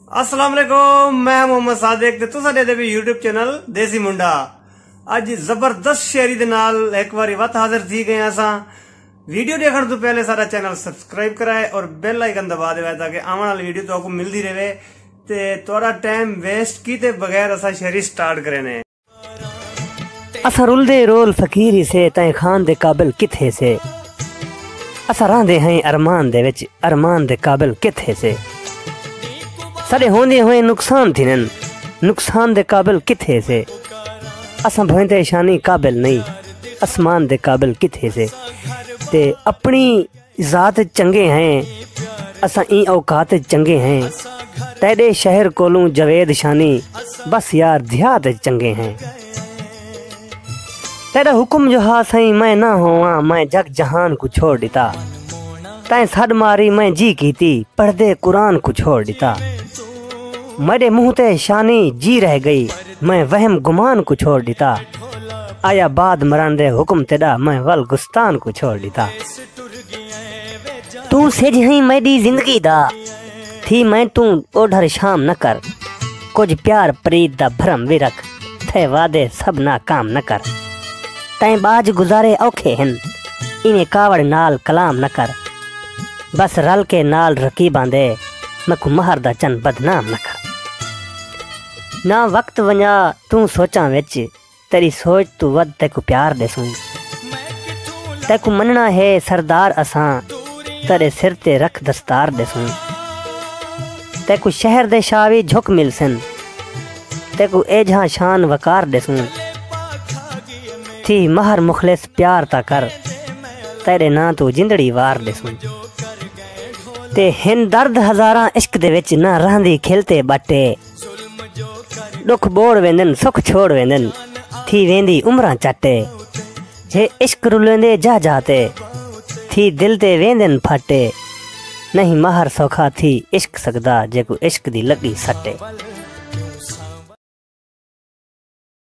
अस्सलाम वालेकुम, मैं मोहम्मद सादिक ते तुसा दे भी यूट्यूब चैनल देसी मुंडा। अज जबरदस्त शेरी दे नाल एक बारी वत हाजिर थी गए असा। वीडियो देखने तो पहले सारा चैनल सब्सक्राइब कराए और बेल आइकन दबा दे ताकि आने वाली वीडियो तो आपको मिलती रहे ते थोड़ा टाइम वेस्ट कीते बगैर असा शेरी स्टार्ट करेने। असा रुलदे रोल फकीरी से तय खान दे काबिल किथे से, असा रांदे हैं अरमान दे विच अरमान दे काबिल किथे से। साडे होंदे हुए नुकसान थिनन नुकसान दे काबिल किथे से। असा भोंदे शानी काबिल नहीं आसमान दे काबिल किथे से। ते अपनी जात चंगे हैं असा ई औकात चंगे हैं। तेरे शहर कोलू जवेद शानी बस यार ध्यात चंगे हैं। तेरा हुक्म जो हा सही मैं ना होवा मैं जग जहान को छोड़ दिता। तैं सद मारी मैं जी कीती पढ़दे कुरान को छोड़ दिता। मेरे मुंह ते शानी जी रह गई मैं वहम गुमान को छोड़ दिता। आया बाद मरण दे हुक्म तेरा मैं वल गुस्तान को छोड़ दिता। तू सिज ही मेरी जिंदगी दा थी मैं तू ओढ़र शाम न कर। कुछ प्यार प्रीत दा भरम भी रख थे वादे सब ना काम न कर। तैं बाज गुजारे औखे हैं इन्हें कावड़ नाल कलाम न कर। बस रल के नाल रकीबां दे मकु महर दा चन बदनाम न कर। ना वक्त वञा तू सोचां विच तेरी सोच तू वद तेकु प्यार देसूं। तेकु मनना है सरदार असां तेरे सिर ते रख दस्तार देसूं। तेकु शहर दे शावी झुक मिलसन तेकु एझा शान वकार देसूं। थी महर मुखलिस प्यार ता कर तेरे ना तू जिंदड़ी वार देसूं। ते हिन दर्द हजारा इश्क दे विच ना रहंदी खिलते बाटे। दुख बोड़ वेंदन सुख छोड़ वेंदन थी वेंदी उमरां चाटे। हे इश्क रुलेंदे जा जाते थी दिल ते वेंदन फाटे। नहीं महर सौखा थी इश्क सकदा जेको इश्क दी लगी सटे।